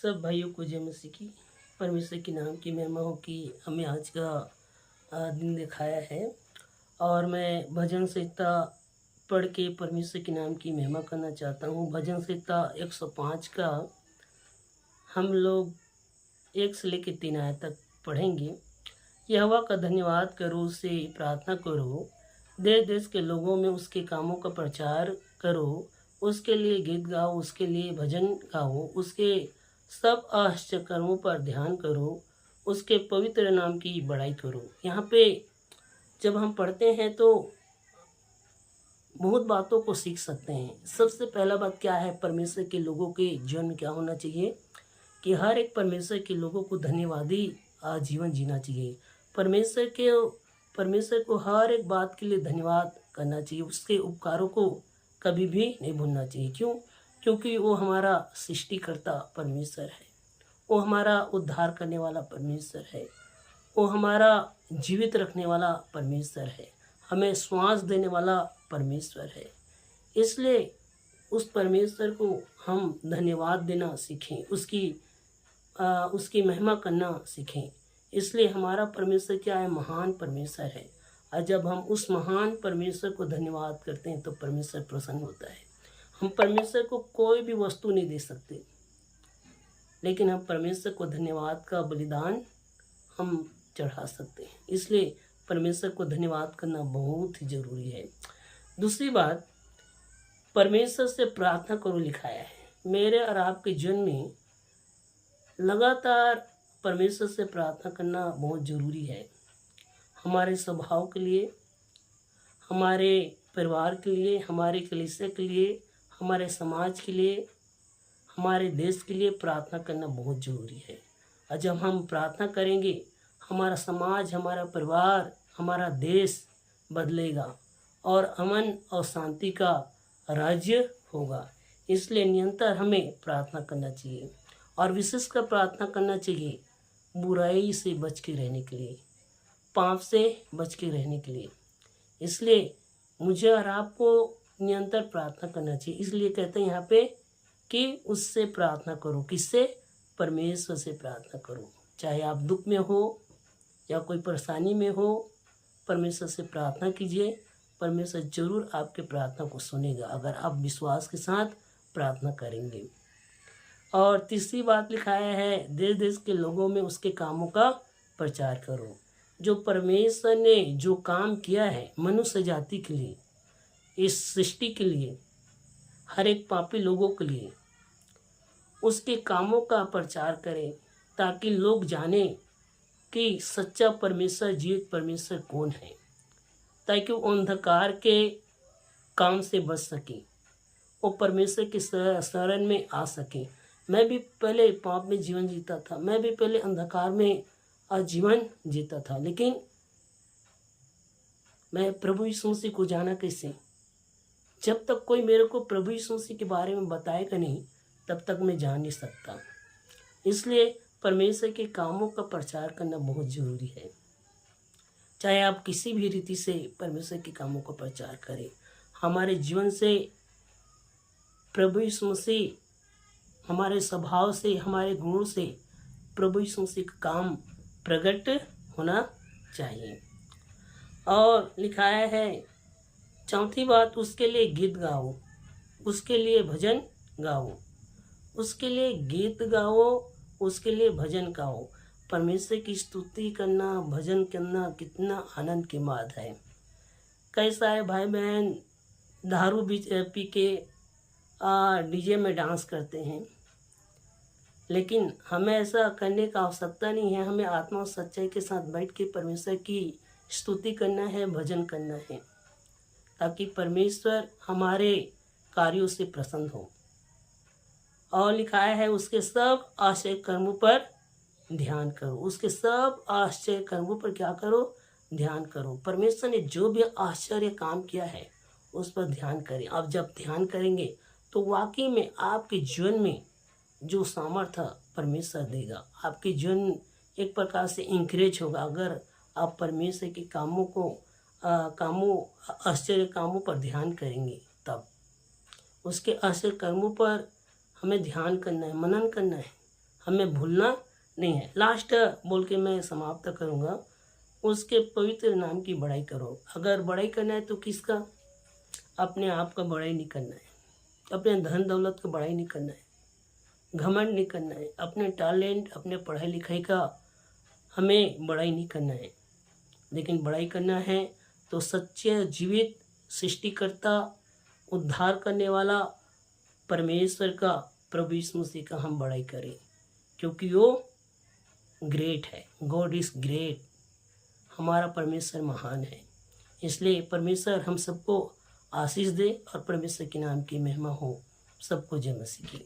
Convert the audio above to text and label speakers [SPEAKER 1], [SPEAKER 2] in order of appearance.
[SPEAKER 1] सब भाइयों को जय मसीह की। परमेश्वर के नाम की महिमा हो कि हमें आज का दिन दिखाया है और मैं भजन संहिता पढ़ के परमेश्वर के नाम की महिमा करना चाहता हूँ। भजन संहिता 105 का हम लोग 1 से लेकर 3 आयत तक पढ़ेंगे। यहोवा का धन्यवाद करो, उससे प्रार्थना करो, देश देश के लोगों में उसके कामों का प्रचार करो, उसके लिए गीत गाओ, उसके लिए भजन गाओ, उसके सब आश्चर्य कर्मों पर ध्यान करो, उसके पवित्र नाम की बड़ाई करो। यहाँ पे जब हम पढ़ते हैं तो बहुत बातों को सीख सकते हैं। सबसे पहला बात क्या है, परमेश्वर के लोगों के जीवन में क्या होना चाहिए कि हर एक परमेश्वर के लोगों को धन्यवादी जीवन जीना चाहिए। परमेश्वर को हर एक बात के लिए धन्यवाद करना चाहिए। उसके उपकारों को कभी भी नहीं भूलना चाहिए। क्यों? क्योंकि वो हमारा सृष्टिकर्ता परमेश्वर है, वो हमारा उद्धार करने वाला परमेश्वर है, वो हमारा जीवित रखने वाला परमेश्वर है, हमें श्वास देने वाला परमेश्वर है। इसलिए उस परमेश्वर को हम धन्यवाद देना सीखें, उसकी महिमा करना सीखें। इसलिए हमारा परमेश्वर क्या है? महान परमेश्वर है। और जब हम उस महान परमेश्वर को धन्यवाद करते हैं तो परमेश्वर प्रसन्न होता है। हम परमेश्वर को कोई भी वस्तु नहीं दे सकते, लेकिन हम परमेश्वर को धन्यवाद का बलिदान हम चढ़ा सकते हैं। इसलिए परमेश्वर को धन्यवाद करना बहुत ही ज़रूरी है। दूसरी बात, परमेश्वर से प्रार्थना करो लिखाया है। मेरे और आपके जीवन में लगातार परमेश्वर से प्रार्थना करना बहुत ज़रूरी है। हमारे स्वभाव के लिए, हमारे परिवार के लिए, हमारे कलीसिया के लिए, हमारे समाज के लिए, हमारे देश के लिए प्रार्थना करना बहुत ज़रूरी है। और जब हम प्रार्थना करेंगे, हमारा समाज, हमारा परिवार, हमारा देश बदलेगा और अमन और शांति का राज्य होगा। इसलिए निरंतर हमें प्रार्थना करना चाहिए और विशेषकर प्रार्थना करना चाहिए बुराई से बच के रहने के लिए, पाप से बच के रहने के लिए। इसलिए मुझे और आपको निरंतर प्रार्थना करना चाहिए। इसलिए कहते हैं यहाँ पे कि उससे प्रार्थना करो। किससे? परमेश्वर से प्रार्थना करो। चाहे आप दुख में हो या कोई परेशानी में हो, परमेश्वर से प्रार्थना कीजिए। परमेश्वर जरूर आपके प्रार्थना को सुनेगा अगर आप विश्वास के साथ प्रार्थना करेंगे। और तीसरी बात लिखाया है, देश देश के लोगों में उसके कामों का प्रचार करो। जो परमेश्वर ने जो काम किया है मनुष्य जाति के लिए, इस सृष्टि के लिए, हर एक पापी लोगों के लिए, उसके कामों का प्रचार करें ताकि लोग जाने कि सच्चा परमेश्वर, जीवित परमेश्वर कौन है, ताकि वो अंधकार के काम से बच सके, वो परमेश्वर के शरण में आ सके। मैं भी पहले पाप में जीवन जीता था, मैं भी पहले अंधकार में जीवन जीता था, लेकिन मैं प्रभु यीशु मसीह को जाना कैसे? जब तक कोई मेरे को प्रभु यीशु मसीह के बारे में बताएगा नहीं, तब तक मैं जान नहीं सकता। इसलिए परमेश्वर के कामों का प्रचार करना बहुत ज़रूरी है। चाहे आप किसी भी रीति से परमेश्वर के कामों का प्रचार करें, हमारे जीवन से प्रभु यीशु मसीह, हमारे स्वभाव से, हमारे गुणों से प्रभु यीशु मसीह का काम प्रकट होना चाहिए। और लिखाया है चौथी बात, उसके लिए गीत गाओ, उसके लिए भजन गाओ, उसके लिए गीत गाओ, उसके लिए भजन गाओ। परमेश्वर की स्तुति करना, भजन करना कितना आनंद की बात है। कई सारे भाई बहन दारू पी के डीजे में डांस करते हैं, लेकिन हमें ऐसा करने का आवश्यकता नहीं है। हमें आत्मा और सच्चाई के साथ बैठ के परमेश्वर की स्तुति करना है, भजन करना है, ताकि परमेश्वर हमारे कार्यों से प्रसन्न हो। और लिखाया है उसके सब आश्चर्य कर्मों पर ध्यान करो। उसके सब आश्चर्य कर्मों पर क्या करो? ध्यान करो। परमेश्वर ने जो भी आश्चर्य काम किया है उस पर ध्यान करें। आप जब ध्यान करेंगे तो वाकई में आपके जीवन में जो सामर्थ्य परमेश्वर देगा, आपके जीवन एक प्रकार से इंकरेज होगा। अगर आप परमेश्वर के आश्चर्य कामों पर ध्यान करेंगे, तब उसके आश्चर्य कर्मों पर हमें ध्यान करना है, मनन करना है। हमें भूलना नहीं है। लास्ट बोल के मैं समाप्त करूँगा, उसके पवित्र नाम की बड़ाई करो। अगर बड़ाई करना है तो किसका? अपने आप का बड़ाई नहीं करना है, अपने धन दौलत का बड़ाई नहीं करना है, घमंड नहीं करना है, अपने टैलेंट अपने पढ़ाई लिखाई का हमें बड़ाई नहीं करना है, लेकिन बड़ाई करना है तो सच्चे जीवित सृष्टिकर्ता उद्धार करने वाला परमेश्वर का, प्रभु यीशु मसीह का हम बड़ाई करें, क्योंकि वो ग्रेट है। God is great. हमारा परमेश्वर महान है। इसलिए परमेश्वर हम सबको आशीष दे और परमेश्वर के नाम की महिमा हो। सबको जय मसीह की।